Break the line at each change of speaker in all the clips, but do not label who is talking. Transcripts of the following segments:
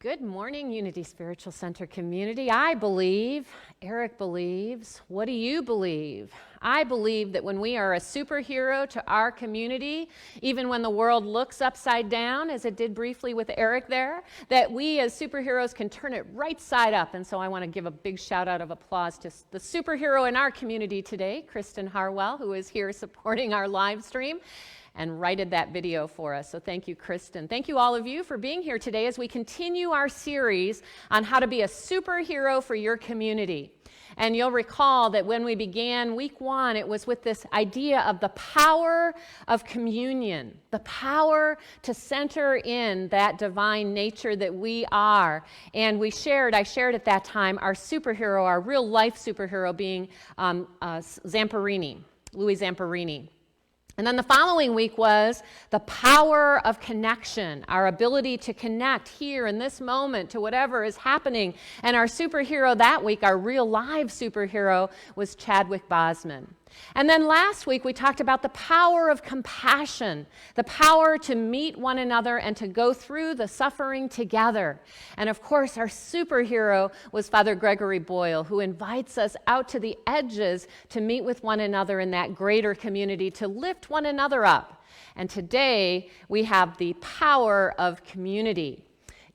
Good morning, Unity Spiritual Center community. I believe, Eric believes, what do you believe? I believe that when we are a superhero to our community, even when the world looks upside down, as it did briefly with Eric there, that we as superheroes can turn it right side up. And so I want to give a big shout out of applause to the superhero in our community today, Kristen Harwell, who is here supporting our live stream and righted that video for us. So thank you, Kristen. Thank you all of you for being here today as we continue our series on how to be a superhero for your community. And you'll recall that when we began week 1, it was with this idea of the power of communion, the power to center in that divine nature that we are. And I shared at that time our superhero, our real life superhero being Zamperini, Louis Zamperini. And then the following week was the power of connection, our ability to connect here in this moment to whatever is happening. And our superhero that week, our real live superhero, was Chadwick Boseman. And then last week we talked about the power of compassion, the power to meet one another and to go through the suffering together. And of course our superhero was Father Gregory Boyle, who invites us out to the edges to meet with one another in that greater community, to lift one another up. And today we have the power of community.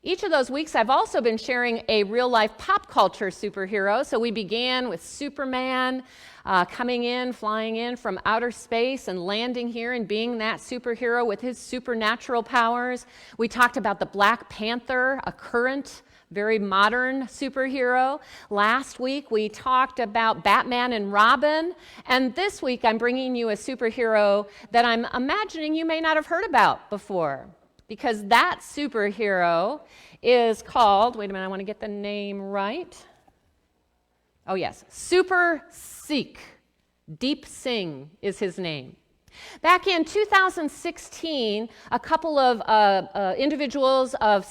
Each of those weeks, I've also been sharing a real-life pop culture superhero. So we began with Superman flying in from outer space and landing here and being that superhero with his supernatural powers. We talked about the Black Panther, a current, very modern superhero. Last week, we talked about Batman and Robin. And this week, I'm bringing you a superhero that I'm imagining you may not have heard about before. Because that superhero is called, wait a minute, I want to get the name right. Oh yes, Super Sikh. Deep Singh is his name. Back in 2016, a couple of individuals of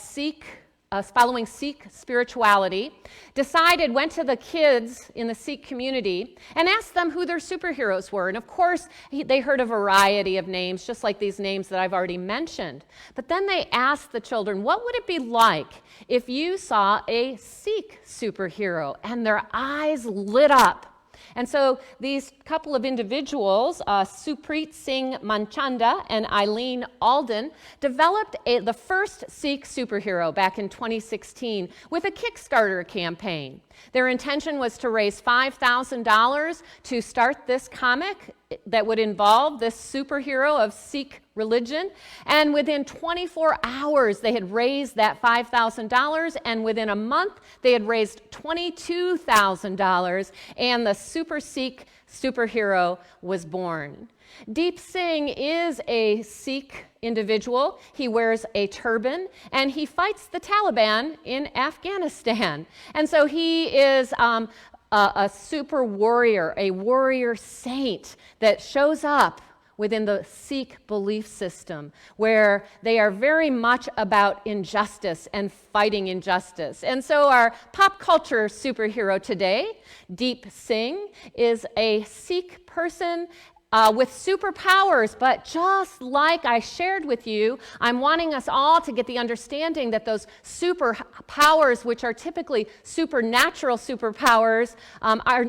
following Sikh spirituality, went to the kids in the Sikh community and asked them who their superheroes were. And of course, they heard a variety of names, just like these names that I've already mentioned. But then they asked the children, what would it be like if you saw a Sikh superhero? And their eyes lit up. And so these couple of individuals, Supreet Singh Manchanda and Eileen Alden, developed the first Sikh superhero back in 2016 with a Kickstarter campaign. Their intention was to raise $5,000 to start this comic that would involve this superhero of Sikh religion. And within 24 hours, they had raised that $5,000. And within a month, they had raised $22,000. And the Super Sikh superhero was born. Deep Singh is a Sikh individual. He wears a turban and he fights the Taliban in Afghanistan. And so he is a super warrior, a warrior saint that shows up within the Sikh belief system, where they are very much about injustice and fighting injustice. And so our pop culture superhero today, Deep Singh, is a Sikh person with superpowers, but just like I shared with you, I'm wanting us all to get the understanding that those superpowers, which are typically supernatural superpowers,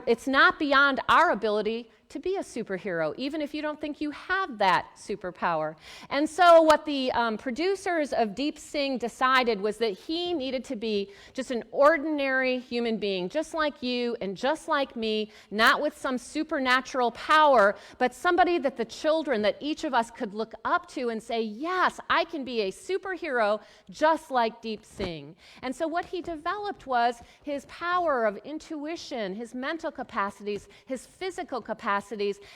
it's not beyond our ability to be a superhero, even if you don't think you have that superpower. And so what the producers of Deep Singh decided was that he needed to be just an ordinary human being, just like you and just like me, not with some supernatural power, but somebody that the children, that each of us could look up to and say, yes, I can be a superhero just like Deep Singh. And so what he developed was his power of intuition, his mental capacities, his physical capacities,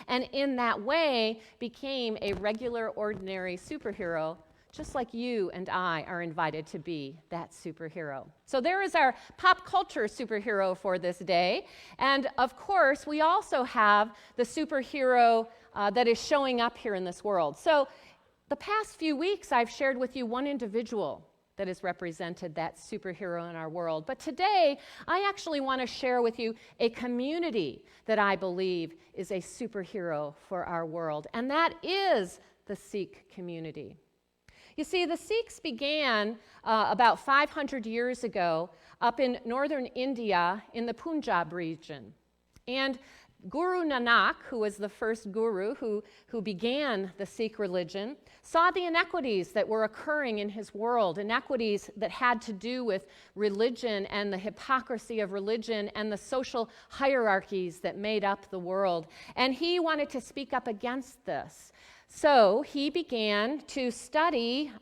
and in that way became a regular, ordinary superhero, just like you and I are invited to be that superhero. So there is our pop culture superhero for this day. And of course, we also have the superhero that is showing up here in this world. So the past few weeks, I've shared with you one individual that has represented that superhero in our world. But today, I actually want to share with you a community that I believe is a superhero for our world, and that is the Sikh community. You see, the Sikhs began about 500 years ago up in northern India in the Punjab region. And Guru Nanak, who was the first guru who began the Sikh religion, saw the inequities that were occurring in his world, inequities that had to do with religion and the hypocrisy of religion and the social hierarchies that made up the world. And he wanted to speak up against this. So he began to study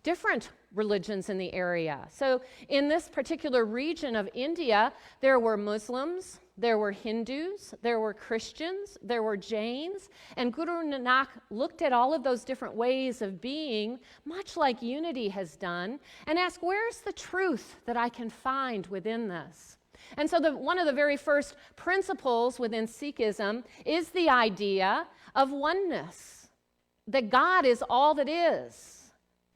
different religions in the area. So in this particular region of India, there were Muslims, there were Hindus, there were Christians, there were Jains, and Guru Nanak looked at all of those different ways of being, much like Unity has done, and asked, where's the truth that I can find within this? And so one of the very first principles within Sikhism is the idea of oneness, that God is all that is.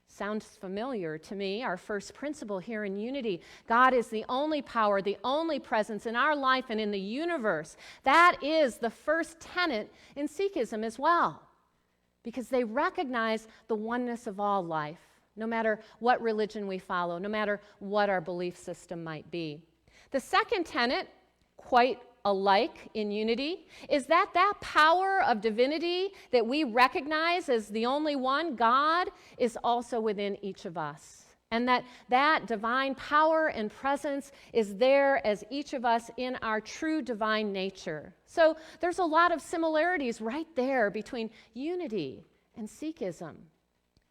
Sounds familiar to me, our first principle here in Unity. God is the only power, the only presence in our life and in the universe. That is the first tenet in Sikhism as well, because they recognize the oneness of all life, no matter what religion we follow, no matter what our belief system might be. The second tenet, quite alike in Unity, is that power of divinity that we recognize as the only one, God, is also within each of us. And that divine power and presence is there as each of us in our true divine nature. So there's a lot of similarities right there between Unity and Sikhism.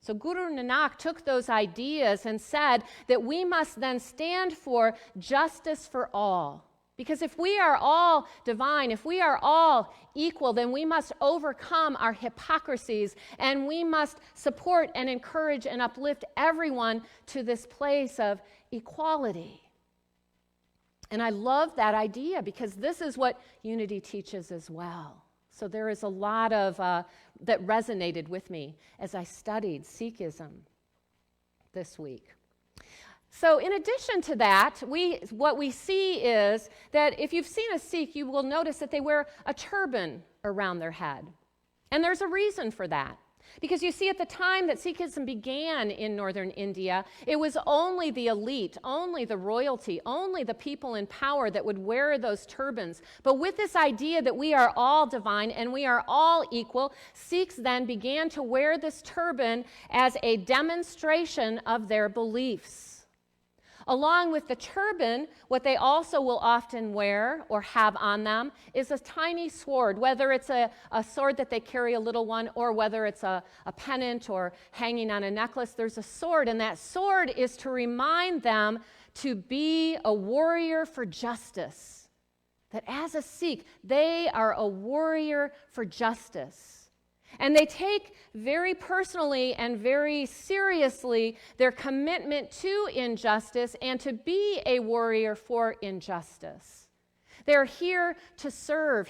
So Guru Nanak took those ideas and said that we must then stand for justice for all. Because if we are all divine, if we are all equal, then we must overcome our hypocrisies, and we must support and encourage and uplift everyone to this place of equality. And I love that idea because this is what Unity teaches as well. So there is a lot of that resonated with me as I studied Sikhism this week. So in addition to that, what we see is that if you've seen a Sikh, you will notice that they wear a turban around their head. And there's a reason for that. Because you see, at the time that Sikhism began in northern India, it was only the elite, only the royalty, only the people in power that would wear those turbans. But with this idea that we are all divine and we are all equal, Sikhs then began to wear this turban as a demonstration of their beliefs. Along with the turban, what they also will often wear or have on them is a tiny sword, whether it's a sword that they carry, a little one, or whether it's a pennant or hanging on a necklace. There's a sword, and that sword is to remind them to be a warrior for justice. That as a Sikh, they are a warrior for justice. And they take very personally and very seriously their commitment to injustice and to be a warrior for injustice. They're here to serve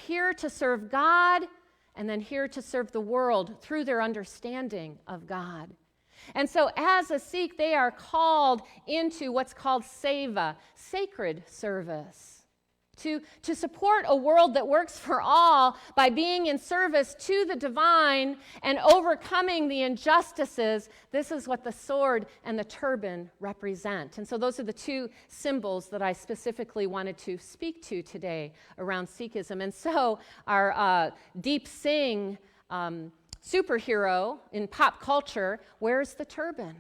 God, and then here to serve the world through their understanding of God. And so as a Sikh, they are called into what's called seva, sacred service. To support a world that works for all by being in service to the divine and overcoming the injustices. This is what the sword and the turban represent. And so those are the two symbols that I specifically wanted to speak to today around Sikhism. And so our Deep Singh superhero in pop culture wears the turban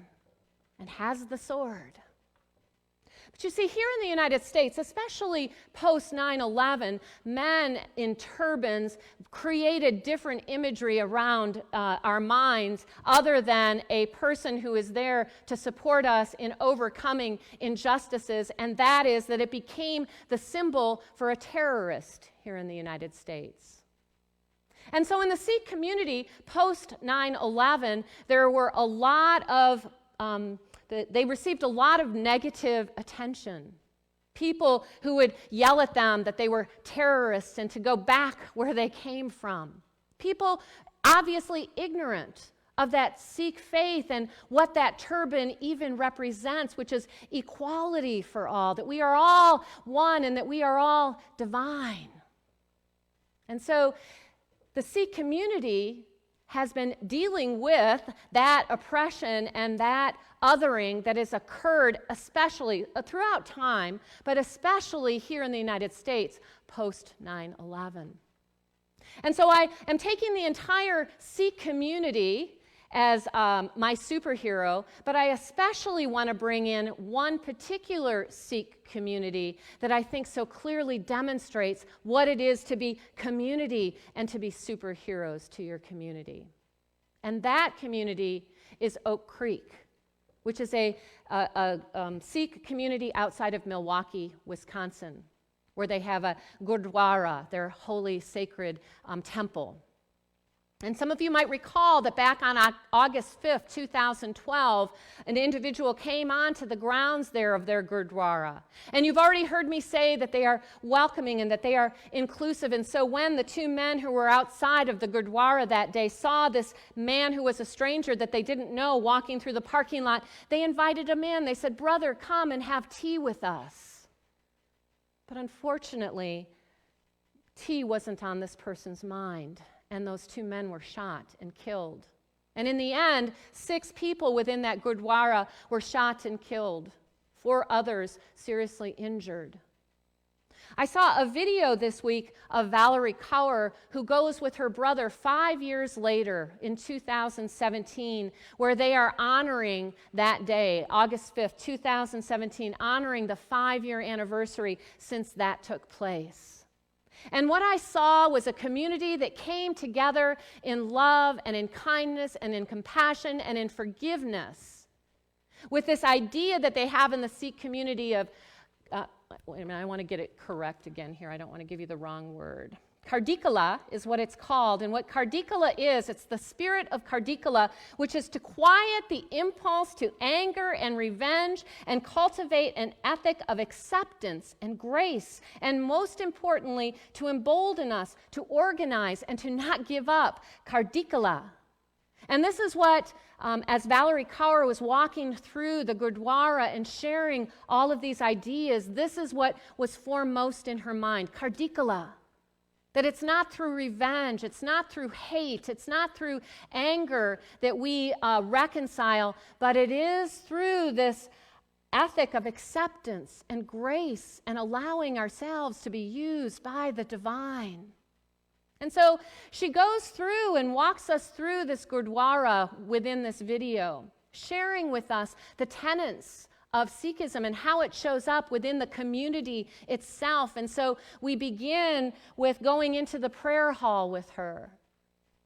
and has the sword. But you see, here in the United States, especially post 9/11, men in turbans created different imagery around our minds other than a person who is there to support us in overcoming injustices, and that is that it became the symbol for a terrorist here in the United States. And so in the Sikh community, post 9/11, there were a lot of they received a lot of negative attention. People who would yell at them that they were terrorists and to go back where they came from. People obviously ignorant of that Sikh faith and what that turban even represents, which is equality for all, that we are all one and that we are all divine. And so the Sikh community has been dealing with that oppression and that othering that has occurred especially throughout time, but especially here in the United States post 9/11. And so I am taking the entire Sikh community as my superhero, but I especially want to bring in one particular Sikh community that I think so clearly demonstrates what it is to be community and to be superheroes to your community. And that community is Oak Creek, which is a Sikh community outside of Milwaukee, Wisconsin, where they have a Gurdwara, their holy sacred temple. And some of you might recall that back on August 5th, 2012, an individual came onto the grounds there of their Gurdwara. And you've already heard me say that they are welcoming and that they are inclusive. And so when the two men who were outside of the Gurdwara that day saw this man who was a stranger that they didn't know walking through the parking lot, they invited him in. They said, "Brother, come and have tea with us." But unfortunately, tea wasn't on this person's mind. And those two men were shot and killed. And in the end, 6 people within that Gurdwara were shot and killed. 4 others seriously injured. I saw a video this week of Valerie Kaur, who goes with her brother 5 years later in 2017, where they are honoring that day, August 5th, 2017, honoring the 5-year anniversary since that took place. And what I saw was a community that came together in love and in kindness and in compassion and in forgiveness with this idea that they have in the Sikh community of, wait a minute, I want to get it correct again here. I don't want to give you the wrong word. Kardikala is what it's called, and what Kardikala is, it's the spirit of Kardikala, which is to quiet the impulse to anger and revenge and cultivate an ethic of acceptance and grace, and most importantly, to embolden us to organize and to not give up. Kardikala. And this is what, as Valerie Kaur was walking through the Gurdwara and sharing all of these ideas, this is what was foremost in her mind. Kardikala. That it's not through revenge, it's not through hate, it's not through anger that we reconcile, but it is through this ethic of acceptance and grace and allowing ourselves to be used by the divine. And so she goes through and walks us through this Gurdwara within this video, sharing with us the tenets of Sikhism and how it shows up within the community itself. And so we begin with going into the prayer hall with her,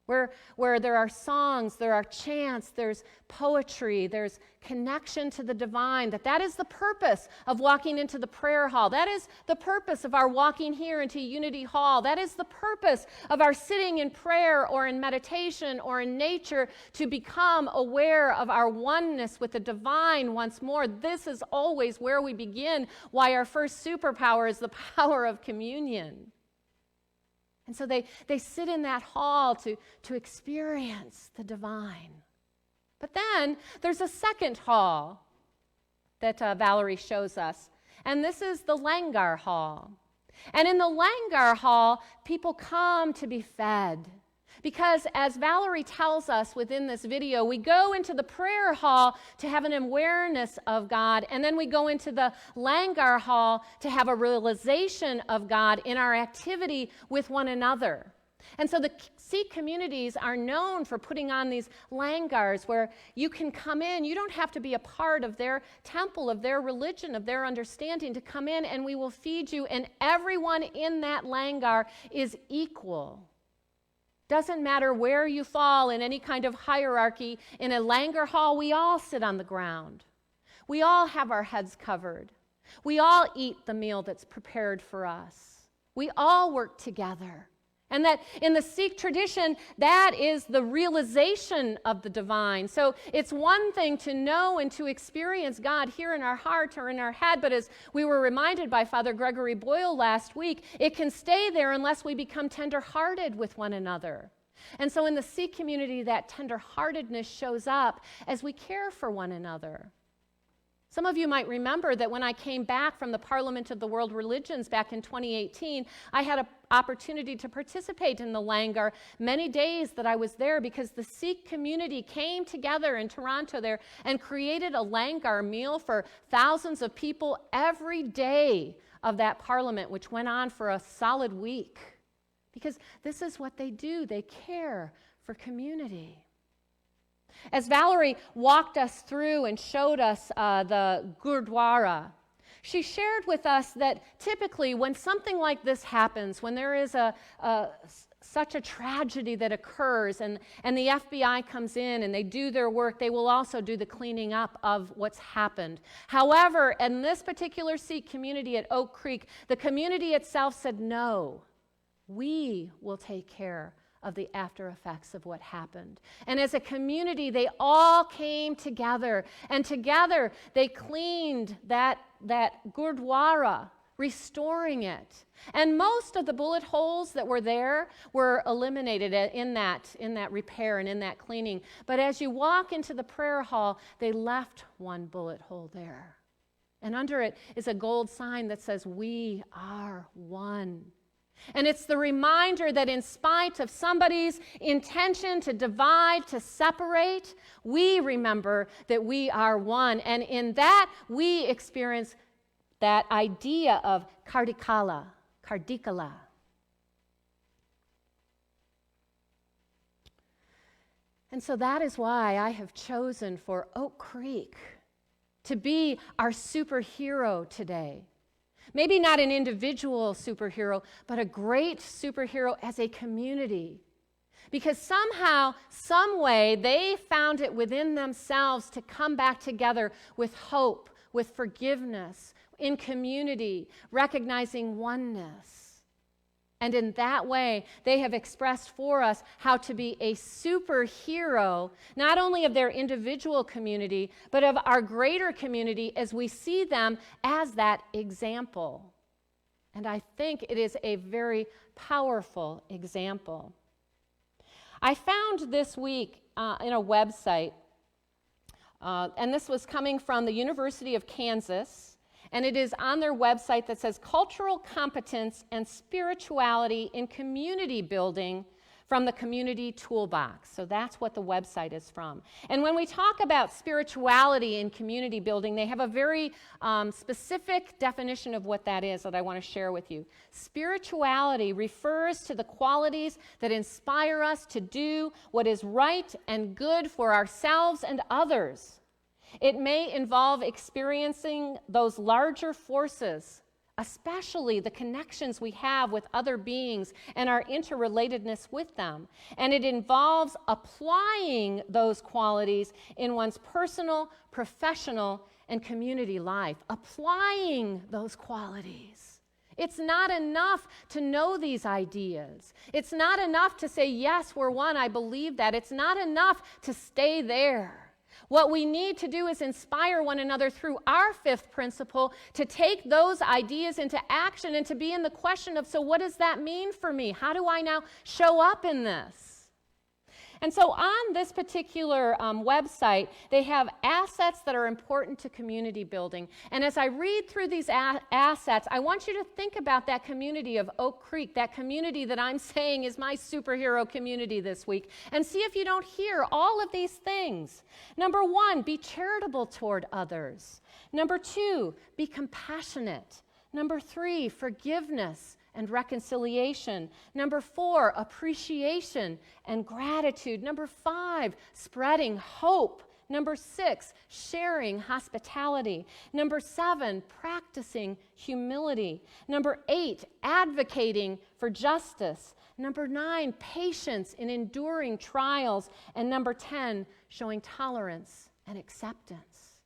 where there are songs, there are chants, there's poetry, there's connection to the divine, that is the purpose of walking into the prayer hall. That is the purpose of our walking here into Unity Hall. That is the purpose of our sitting in prayer or in meditation or in nature to become aware of our oneness with the divine once more. This is always where we begin, why our first superpower is the power of communion. And so they sit in that hall to experience the divine. But then there's a second hall that Valerie shows us, and this is the Langar Hall. And in the Langar Hall, people come to be fed. Because as Valerie tells us within this video, we go into the prayer hall to have an awareness of God, and then we go into the Langar Hall to have a realization of God in our activity with one another. And so the Sikh communities are known for putting on these langars where you can come in. You don't have to be a part of their temple, of their religion, of their understanding to come in, and we will feed you. And everyone in that langar is equal. Doesn't matter where you fall in any kind of hierarchy. In a Langar Hall, we all sit on the ground. We all have our heads covered. We all eat the meal that's prepared for us. We all work together. And that in the Sikh tradition, that is the realization of the divine. So it's one thing to know and to experience God here in our heart or in our head, but as we were reminded by Father Gregory Boyle last week, it can stay there unless we become tender-hearted with one another. And so in the Sikh community, that tender-heartedness shows up as we care for one another. Some of you might remember that when I came back from the Parliament of the World Religions back in 2018, I had an opportunity to participate in the Langar many days that I was there, because the Sikh community came together in Toronto there and created a Langar meal for thousands of people every day of that Parliament, which went on for a solid week. Because this is what they do. They care for community. As Valerie walked us through and showed us the Gurdwara, she shared with us that typically when something like this happens, when there is such a tragedy that occurs and the FBI comes in and they do their work, they will also do the cleaning up of what's happened. However, in this particular Sikh community at Oak Creek, the community itself said, no, we will take care of the after effects of what happened. And as a community, they all came together, and together they cleaned that Gurdwara, restoring it. And most of the bullet holes that were there were eliminated in that repair and in that cleaning. But as you walk into the prayer hall, they left one bullet hole there. And under it is a gold sign that says, "We are one." And it's the reminder that in spite of somebody's intention to divide, to separate, we remember that we are one. And in that, we experience that idea of Kardikala. And so that is why I have chosen for Oak Creek to be our superhero today. Maybe not an individual superhero, but a great superhero as a community. Because somehow, some way, they found it within themselves to come back together with hope, with forgiveness, in community, recognizing oneness. And in that way, they have expressed for us how to be a superhero, not only of their individual community, but of our greater community as we see them as that example. And I think it is a very powerful example. I found this week in a website, and this was coming from the University of Kansas, and it is on their website that says Cultural Competence and Spirituality in Community Building from the Community Toolbox. So that's what the website is from. And when we talk about spirituality in community building, they have a very specific definition of what that is that I want to share with you. Spirituality refers to the qualities that inspire us to do what is right and good for ourselves and others. It may involve experiencing those larger forces, especially the connections we have with other beings and our interrelatedness with them. And it involves applying those qualities in one's personal, professional, and community life. Applying those qualities. It's not enough to know these ideas. It's not enough to say, yes, we're one, I believe that. It's not enough to stay there. What we need to do is inspire one another through our fifth principle to take those ideas into action and to be in the question of, so what does that mean for me? How do I now show up in this? And so on this particular website, they have assets that are important to community building. And as I read through these assets, I want you to think about that community of Oak Creek, that community that I'm saying is my superhero community this week, and see if you don't hear all of these things. Number 1, be charitable toward others. Number 2, be compassionate. Number 3, forgiveness and reconciliation. Number 4, appreciation and gratitude. Number 5, spreading hope. Number 6, sharing hospitality. Number 7, practicing humility. Number 8, advocating for justice. Number 9, patience in enduring trials. And number 10, showing tolerance and acceptance.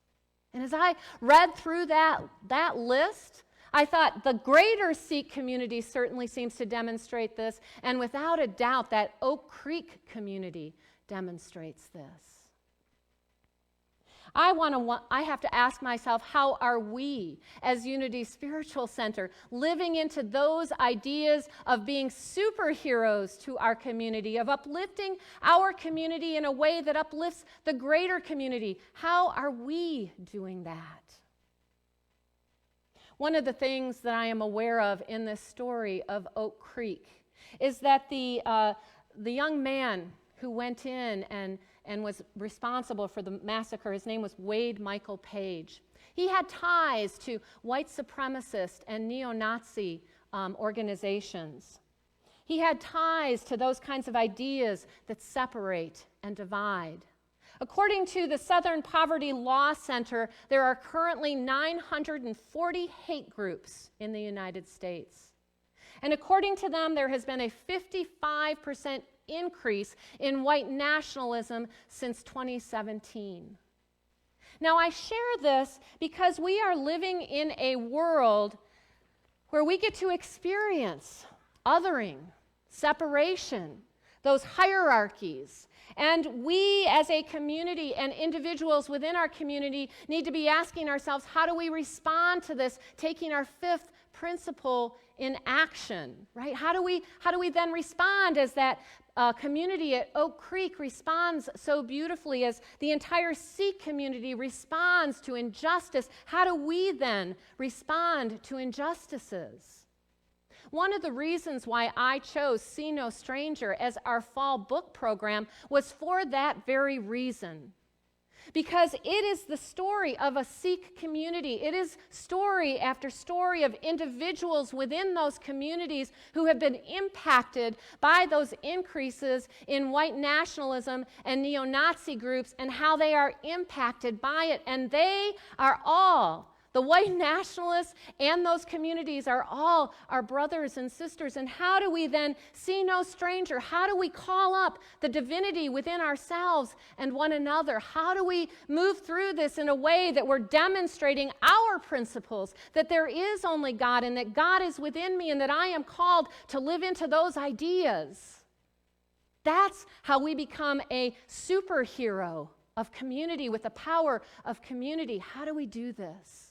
And as I read through that list, I thought the greater Sikh community certainly seems to demonstrate this, and without a doubt, that Oak Creek community demonstrates this. I have to ask myself, how are we as Unity Spiritual Center living into those ideas of being superheroes to our community, of uplifting our community in a way that uplifts the greater community? How are we doing that? One of the things that I am aware of in this story of Oak Creek is that the young man who went in and was responsible for the massacre, his name was Wade Michael Page. He had ties to white supremacist and neo-Nazi organizations. He had ties to those kinds of ideas that separate and divide. According to the Southern Poverty Law Center, there are currently 940 hate groups in the United States. And according to them, there has been a 55% increase in white nationalism since 2017. Now, I share this because we are living in a world where we get to experience othering, separation, those hierarchies. And we as a community and individuals within our community need to be asking ourselves, how do we respond to this, taking our fifth principle in action, right? How do we then respond as that community at Oak Creek responds so beautifully, as the entire Sikh community responds to injustice? How do we then respond to injustices? One of the reasons why I chose See No Stranger as our fall book program was for that very reason. Because it is the story of a Sikh community. It is story after story of individuals within those communities who have been impacted by those increases in white nationalism and neo-Nazi groups, and how they are impacted by it. And they are all, the white nationalists and those communities are all our brothers and sisters. And how do we then see no stranger? How do we call up the divinity within ourselves and one another? How do we move through this in a way that we're demonstrating our principles, that there is only God and that God is within me and that I am called to live into those ideas? That's how we become a superhero of community with the power of community. How do we do this?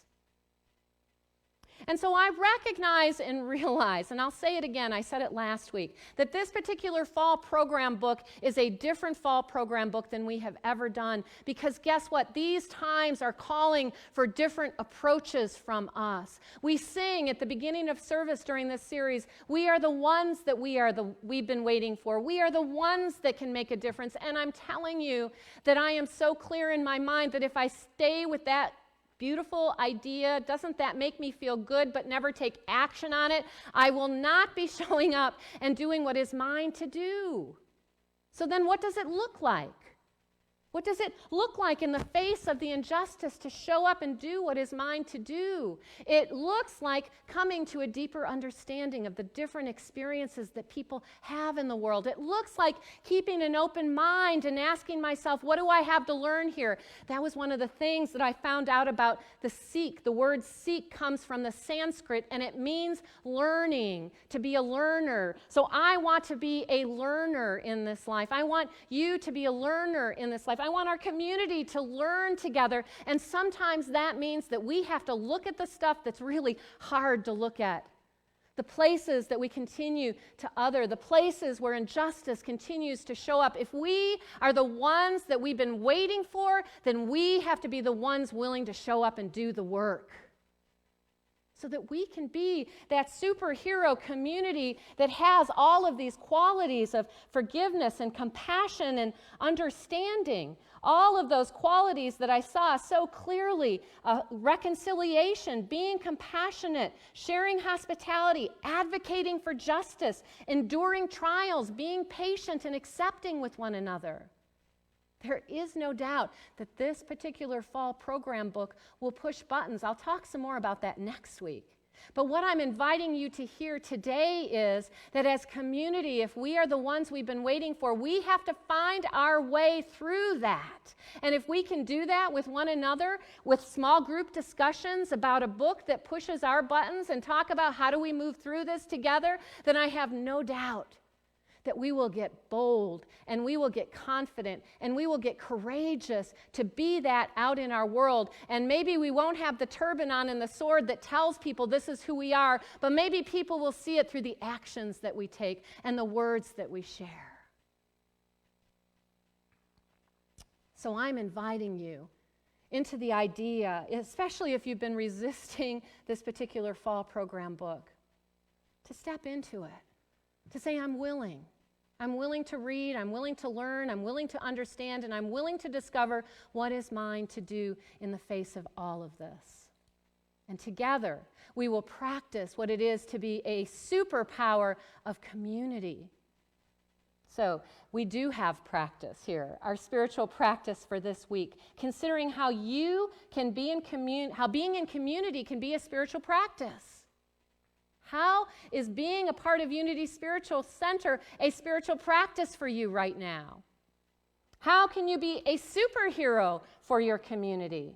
And so I recognize and realize, and I'll say it again, I said it last week, that this particular fall program book is a different fall program book than we have ever done. Because guess what? These times are calling for different approaches from us. We sing at the beginning of service during this series, we are the ones that we've been waiting for. We are the ones that can make a difference. And I'm telling you that I am so clear in my mind that if I stay with that beautiful idea, doesn't that make me feel good, but never take action on it, I will not be showing up and doing what is mine to do. So then what does it look like? What does it look like in the face of the injustice to show up and do what is mine to do? It looks like coming to a deeper understanding of the different experiences that people have in the world. It looks like keeping an open mind and asking myself, what do I have to learn here? That was one of the things that I found out about the Sikh. The word Sikh comes from the Sanskrit, and it means learning, to be a learner. So I want to be a learner in this life. I want you to be a learner in this life. I want our community to learn together, and sometimes that means that we have to look at the stuff that's really hard to look at. The places that we continue to other, the places where injustice continues to show up. If we are the ones that we've been waiting for, then we have to be the ones willing to show up and do the work, so that we can be that superhero community that has all of these qualities of forgiveness and compassion and understanding. All of those qualities that I saw so clearly, reconciliation, being compassionate, sharing hospitality, advocating for justice, enduring trials, being patient and accepting with one another. There is no doubt that this particular fall program book will push buttons. I'll talk some more about that next week. But what I'm inviting you to hear today is that as community, if we are the ones we've been waiting for, we have to find our way through that. And if we can do that with one another, with small group discussions about a book that pushes our buttons and talk about how do we move through this together, then I have no doubt that we will get bold and we will get confident and we will get courageous to be that out in our world. And maybe we won't have the turban on and the sword that tells people this is who we are, but maybe people will see it through the actions that we take and the words that we share. So I'm inviting you into the idea, especially if you've been resisting this particular fall program book, to step into it, to say, I'm willing. I'm willing to read, I'm willing to learn, I'm willing to understand, and I'm willing to discover what is mine to do in the face of all of this. And together, we will practice what it is to be a superpower of community. So we do have practice here, our spiritual practice for this week, considering how you can be how being in community can be a spiritual practice. How is being a part of Unity Spiritual Center a spiritual practice for you right now? How can you be a superhero for your community?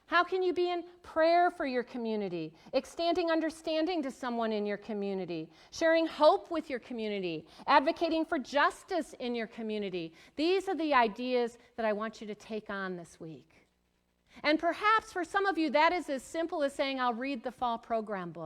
How can you be in prayer for your community, extending understanding to someone in your community, sharing hope with your community, advocating for justice in your community? These are the ideas that I want you to take on this week. And perhaps for some of you, that is as simple as saying, I'll read the fall program book.